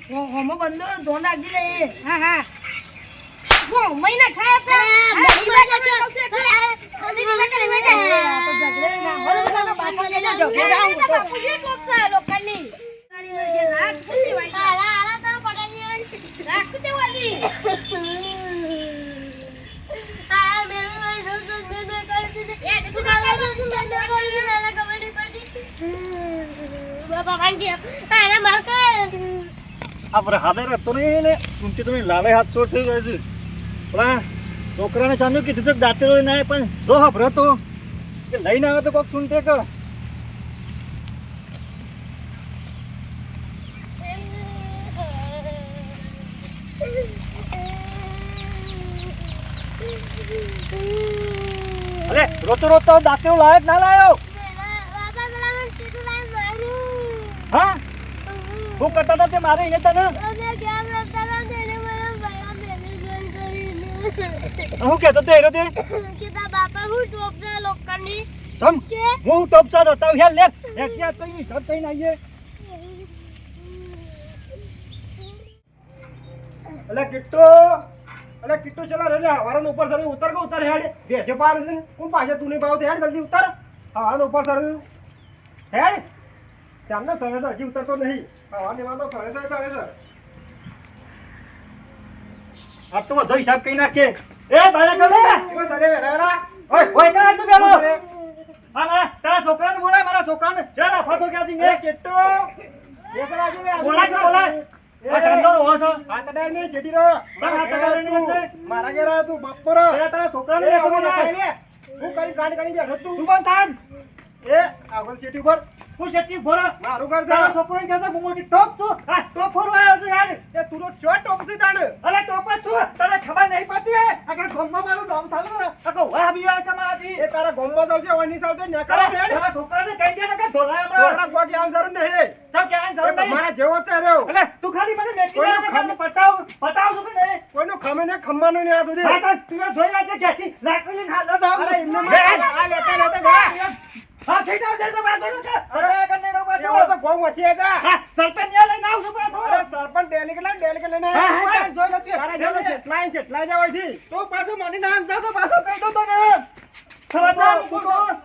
હોમો બંધો ધોન રાખી લે. હા હા જો મહિના ખાય બધી બાજુ કે આ તો ઝઘડે ના હોય તો બાપા લઈ લેજો. બાપુજી લોખંડની રાખ ખુલ્લી વાઈ. આલા તો પડાની રાખ દેવાની. આ મેં કરી દીધી એ તું કરી બાપા કાંઈ આના માકે આપણે હાથે રહેતો નહીં ને ઊંટી તો લાલે હાથ છોડ થઈ જાય છે. પેલા છોકરાને ચાંદ્યો કીધું છે દાંતેરો લઈને આવે પણ જો હાભરે તો કે લઈને આવે તો કોક સૂંટે કે અરે રોતો રોતો દાંતેરો લાયો કે ના લાયો? હા હું કરતા હતા તે મારે એને તને હું કહેતો તે હેરો તે સમ હું ટોપ સાથ હતા હેલ લે એક યા કઈ સત કઈ નાઈએ અલે કિટ્ટો ચલા રે હવારાનો ઉપર સર ઉતર કે ઉતર હેડ બેસે પાર છે કોણ પાછે તું નહીં પાવ હેડ જલ્દી ઉતર હવારાનો ઉપર સર હેડ ચાલને સરે તો હજી ઉતરતો નહીં હવાની માં તો સરે સર આ તો બધો હિસાબ કઈ નાખે એ બાળા કલે ઓ સરે વેરા ઓય કાય તું બેલો હા મારા તારા છોકરાને બોલાય મારા છોકરાને જરા ફાટો ક્યાં છે એ ચેટ્ટો એકરા જે બોલાય આ સંદોર હોસ હાથ ડાય ને ચેટી રો મારા ઘેરા તું બાપરો તારા છોકરાને ખબર ના લે હું કઈ ગાડી બેઠો તું બંધ થાજ એ આગળ ચેટી ઉપર હું ચેટી ભરો મારું ઘર જા છોકરાને કહેતો હું મોટી ટોપ છું આ ટોપ ફોરવા આવ્યો છું યાર એ તું તો ચો ટોપ થી તાણ અલે ટોપ જ છું તને ખબર નહીં પડતી આ ગોમમાં મારું નામ ચાલે ને આ વાહ બીવા છે મારાથી એ તારા ગોમમાં ચાલશે ઓની ચાલશે ને કરે બેડ તારા છોકરાને કહી દે ને કે ધોલા હમણાં ગોવા કે આન્સર નહીં તો કે આન્સર નહીં મારા જેવો તે રહ્યો એટલે તું ખાલી મને મેકી દે પટાવ છું કે નહીં કોઈનો ખમે ને ખમવાનું નહીં આ સુધી હા તું જોઈ લે છે કેટી લાકડી ખાલો તો અરે એમને આ લેતા હા ઠીક છે તો પાછો ન અરે કને નો પાછો તો ગોમ વસી જા સરપંચ ને લઈને આવશું પાછો અરે સરપંચ ડેલીગેટ લઈને હા જોઈ લો તું અરે જો સેટલાઈ જાવ થી તું પાછો મને નામ જા તો પાછો કહી દો તો ને ખબર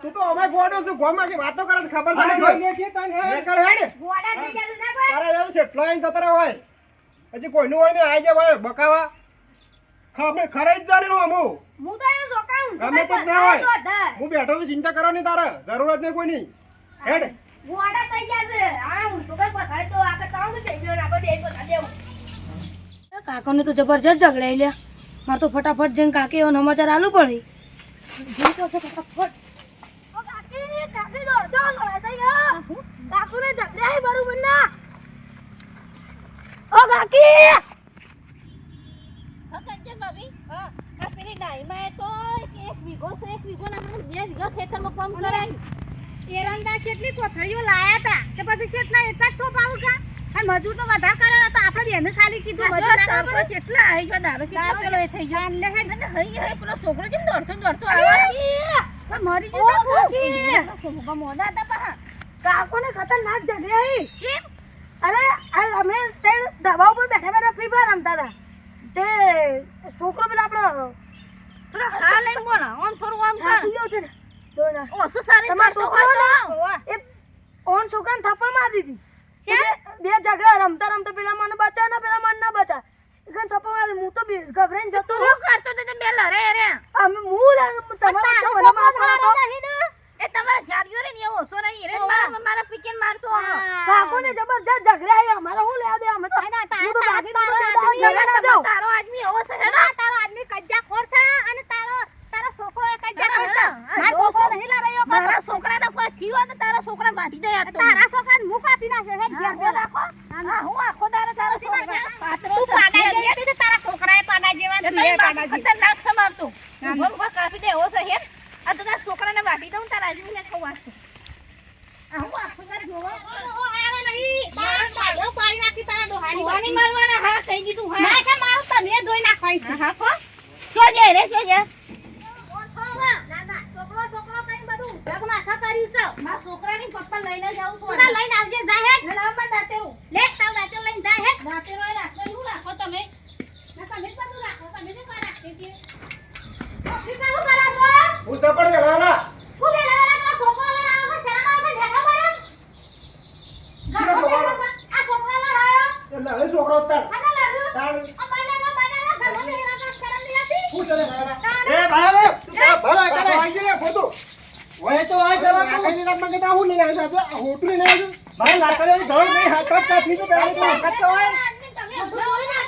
તું તો અમે ગોડો છું ગોમાં કે વાતો કરે ખબર ના જોઈ લે છે તને નીકળ હેડ ગોડા થઈ ગયું ના ભાઈ અરે યાર સેટલાઈ જતરા હોય હજી કોઈનું હોય ને આઈ જાય ભાઈ બકાવા ખબર ખરે જ જાણે નો અમુ હું તો એનો છોકરાનું ગમે તે ના હોય હું બેઠો છું ચિંતા કરવાની તારે જરૂરત નહીં કોઈની હેડ ગોડા થઈ ગયા છે આ હું તો કઈ પસાડે તો આ કતાઉં તો થઈ ગયો ના બે પસા દેવું કાકોને તો જબરજસ્ત ઝઘડાઈ લ્યા મારે તો ફટાફટ જઈને કાકી એવો સમાચાર આલું પડી જઈ તો ફટાફટ ઓ કાકી દોડ જો લડાઈ થઈ ગયો કાકુને ઝઘડાય બરોબર ના ઓ કાકી કંચન ભાભી હા આ પેલી ડાઈમાં તો એક વીઘો ના આપણે 2 વીઘા ખેતરમાં કામ કરાય એરંડા કેટલી કોથળીઓ લાયા હતા તે પછી કેટલા એટલા જ છોપ આવું કા અને મજૂર તો વધારે કરે તો આપણે બેને ખાલી કીધું મજૂર ના કરે કેટલા આવી ગયો દારો કેટલો પેલો એ થઈ ગયો એટલે હે ને હઈ પેલો છોકરો જેમ દોડતો આવે કોઈ મરી ગયો કાકી મોડા હતા પા કાકોને ખતરનાક ઝઘડાઈ કેમ અરે અમે તે દવા ઉપર બેઠા ફ્રી ફાયર રમતા હતા તે છોકરો પેલા આપણો થોડા હા લઈને બોલો ઓન થોડું આમ કર ગયો છે ને દોના ઓસો સારી તમારો છોકરો એ ઓન છોકરાને થપ્પડ મારી દીધી બે ઝઘડા રમતા પેલા મને બચા ને પેલા મને ના બચા એકન થપ્પડ મારી હું તો ગભરાઈને જતો તું કરતો તો બે લરે રે અમે તમારા નહીં ને એ તમારા જાડિયો રે ને એવો ઓસો નહીં રે મારા પીકેન મારતો કાકોને જબરજસ્ત ઝઘડા અમારા હું લેવા દે અમે તો તારો આદમી એવો છે ને તારો આદમી કજ્જા ખોર છે અને તારો છોકરો એ કજ્જા ખોર છે મારો છોકરો નહીં લાર્યો મારા છોકરાને કોઈ થયું તો તારા છોકરા બાંધી દે તારા છોકરાને મુખ આપી નાખે હે ઘેર રાખો હા હું આખો તારો છોકરા પાત્રો તું પાડા જેવી છે તારા છોકરાએ પાડા જેવા છે ખતરનાક છે મારતો હું કાપી દે એવો છે હે આ તો તારા છોકરાને બાંધી દઉં તારા આદમીને ખવા હું આખો તાર જોવા આવો નહીં બાળો પાડી નાખી તારા ડોહાની મારવાના હા કહી દીધું હા ના છે મારું તને ધોઈ નાખવાય છે હા કો જોજે છોકરો કઈ બધું જગ માથા કર્યું છે મારા છોકરાની પપ્પા લઈને જાઉં છું ના લઈને આવજે જા હે લડવા દાતેરું લે તાવ દાતેરું લઈને જા હે રાતે રોય રાખો શું રાખો તમે ના તમે જ બધું રાખો તમે જ કા રાખી છે ઓફિસ માં હું કરા છો હું સપડ વેલાલા હું વેલા વેલા છોકરો લઈને આવો શરમ આવે ઝઘડો કર્યો આ છોકરો લડાયો એટલે હવે છોકરો તાર આના લડું તાર આ બનાના ઘરમાં મેરા કા શરમ નહીં આતી હું ચલે વેલાલા એ ભાલે તું કા ભરા કરે આઈ ગયો ખોટું ઓય તો આ જવા તો આખી રાત માં કેતા હું લઈને આવ્યો છે આ હોટલ લઈને આવ્યો ભાઈ લાકડીની ઘર નહીં હાથ પર કાફી તો પહેલા તો હકત હોય તમે બોલી ના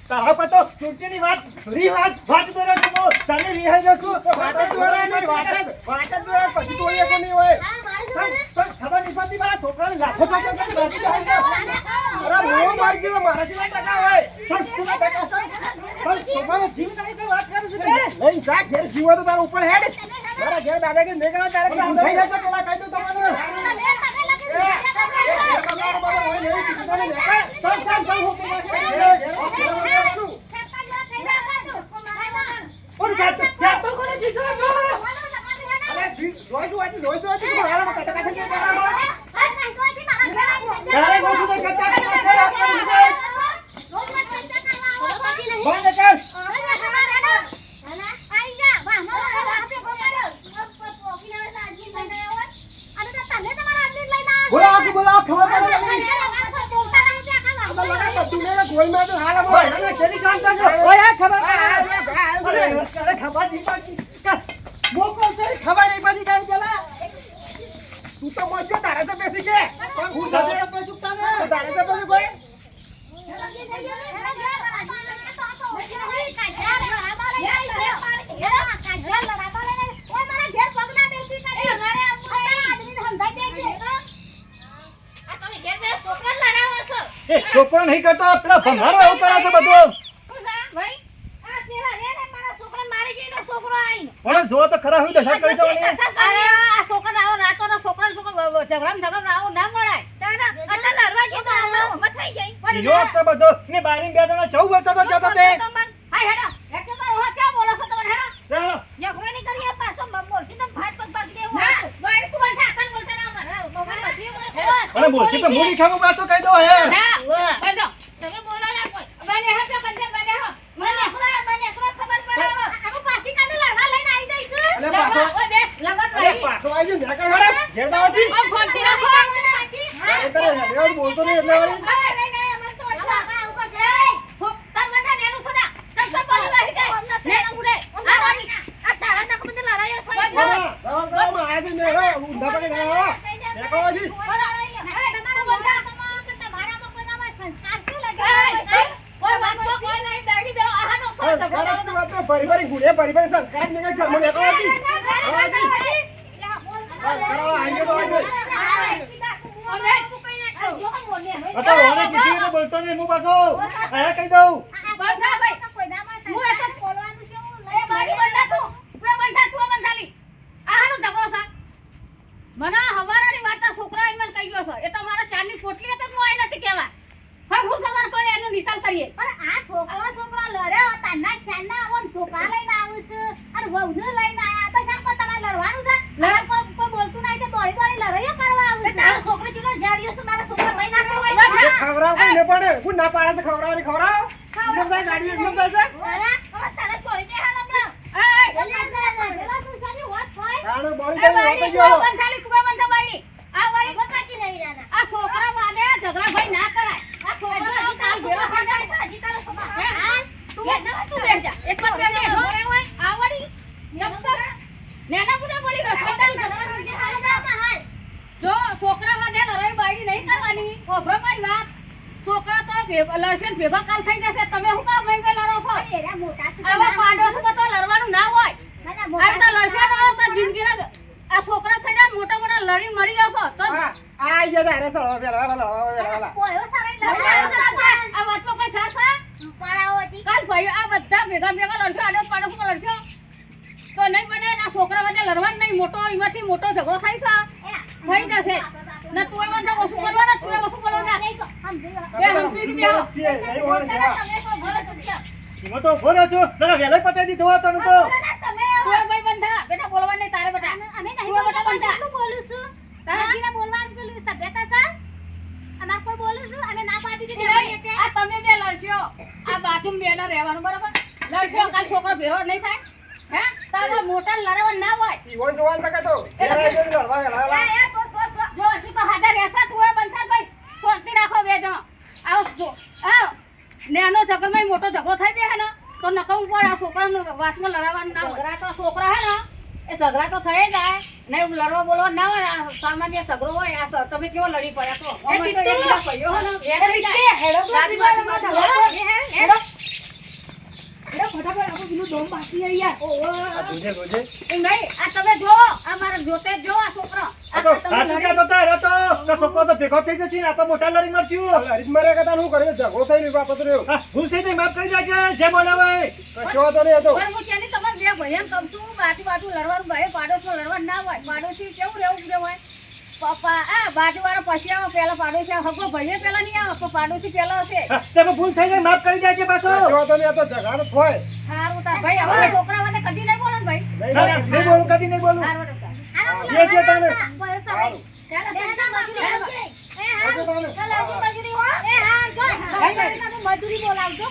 તારા પર તો ચૂંટણીની વાત તો રે તું તને રિહાઈ જશું વાત જ દ્વારા નહીં વાત જ દ્વારા પછી તો એ કોઈ નહીં હોય ખબર નહીં પડતી મારા છોકરાને લાખો ટકા કરી બાકી જાય અરે મો મારી ગયો મારા જેવા ટકા હોય ચલ તું ટકા ચલ છોકરાનો જીવ નહીં તો વાત કરું છું લઈ જા ઘેર જીવો તો તારા ઉપર હેડ મારા ઘેર દાદાગીરી નહીં કરવા તારે કામ થઈ જાય તો પેલા કહી દઉં બોલાવો ખબર તું તો મોજો તારે તો બેસી કે હું જાતે તો પૈસા ચૂકતા તારે તો પૈસા કોઈ છોકરો નહીં કરતો પેલા ભંગારો એવું કરે છે બધું પણ જો તો ખરા હું દશા કરી જવાની યો છે બધો ને બારી બે જણા ચૌ બોલતો તો જતો તે અને બોલছি તો મૂડી ખાવું પાછો કહી દો હે પાછો આવી ગયો ઝાકર વાળા ઘેર દાવાથી બોલતો નહીં એટલે વાળી પરિવારી ગુડે પરિવારી સંસ્કાર ને કઈ ઘરમાં બેઠો હતી બોલતો નહીં હું પાછો આયા કહી દઉં મને હવારાની વાત છોકરા ઈમન કહી ગયો છે એ તો મારા ચારની પોટલી તો હું આઈ નથી કહેવા પણ હું સવાર કોઈ એનો નિકાલ કરીએ પણ આ છોકરો લડ્યો તાના શાના ઓન ધોકા લઈને આવું છે અને વહુને લઈને આયા તો શામ પર તમારે લડવાનું છે કોઈ બોલતું નહીં તો દોડી દોડી લડાઈઓ કરવા આવું છે તારો છોકરો ચૂનો જાડિયો છે મારા છોકરા ભાઈ ના હોય ખવરાવ કોઈ ન પડે હું ના પાડે છે ખવરાવની ખવરાવ એકદમ જાય ગાડી એકદમ જાય છે તારે દોડી દે હાલ હમણાં કાણો બોલી દે ગયો આ છોકરા વાદે ઝઘડા ભાઈ ના કરાય આ છોકરા કાલ ભેરો થઈ જાય છે હજી તારો છોકરા તું બેસ જા એક પર બે ને હોરે હોય આવડી નંબર નેના બુડા પડી હોસ્પિટલ જો છોકરા વાદે લડાઈ બાઈ નહીં કરવાની ઓભરો મારી વાત છોકરા તો લડશે ભેગો કાલ થઈ જશે તમે શું કામ ભાઈ લડો છો આવા પાડોશો તો લડવાનું ના હોય આ તો લડશે તો જિંદગીના આ છોકરા થઈ જાય મોટા મોટા લડી મરી જશો તો આ જે તારે સળો વેલા કોયો સરાઈ આ વાત તો કોઈ સાસા પાડાઓ હતી કાલ ભાઈ આ બધા ભેગા લડશો આડો પાડોશો લડશો તો નહીં બને આ છોકરા વચ્ચે લડવાનું નહીં મોટો ઈમાંથી મોટો ઝઘડો થાય છે થઈ જશે ના તું એમાં તો ઓછું કરવાના તું ઓછું કરવાના એમાં તો ભરો છો ના વેલા પતાઈ દીધો હતો ને તો તમે ભાઈ બંધા બેટા બોલવા નહીં તારે બેટા અમે નહીં બેટા બંધા શું બોલું છું તારા બોલવાનું પેલું સભ્યતા છે અમાર કોઈ બોલું છું અમે ના પાડી દીધી તારા છોકરો ભેરો નહીં થાય હે તારા મોટા લડાવવા ના હોય ઈવન જોવાન તકે તો ઘેર આવી જજો લડવા વેલા જો હજી તો હાજર રહેશે તું એ બંસારભાઈ છોડતી રાખો બે જણો આવો જો આવ નેનો ઝઘડમાં મોટો ઝઘડો થઈ બે હે ને તો નકમ પર આ છોકરાનો વાસમાં લડાવવાનું ના ઝઘડા તો છોકરા હે ને એ ઝઘડા તો થઈ જાય ને લડવા બોલવા ના હોય આ સામાન્ય ઝઘડો હોય આ તમે કેવો લડી પડ્યા તો અમે તો એકલા પડ્યો હે ને હેડો હેડો ફટાફટ આપણું પેલું દોમ બાકી આવી યાર આ જોજે જોજે એ નહીં આ તમે જો આ મારા જોતે જો આ છોકરો આ તો સાચું કહેતો તો અરે તો છોકરો તો ભેગો થઈ જશે ને આપણે મોટા લડી મરશું હરીજ મારે કતા હું કર્યો ઝઘડો થઈ રહ્યો બાપત રહ્યો હા, ભૂલ થઈ જાય માફ કરી દેજે જે બોલે હોય કશો તો નહીં હતો પણ હું ત્યાંની તમારે બે ભાઈ એમ કહું છું બાજુ લડવાનું ભાઈ પાડોશમાં લડવાનું ના હોય પાડોશી કેવું રહેવું હોય પપ્પા આ બાજુવાળો પછી આવો પેલા પાડોશી આવો હગો ભાઈએ પેલા નહીં આવો તો પાડોશી પેલા હશે હા, તેમાં ભૂલ થઈ જાય માફ કરી દેજે પાછો કશો તો નહીં હતો ઝઘડો થાય હારું તાર ભાઈ હવે છોકરા માટે કદી નહીં બોલો ને ભાઈ નહીં બોલું કદી નહીં બોલું હારું તાર જે છે તને સારું મજૂરી બોલાવજો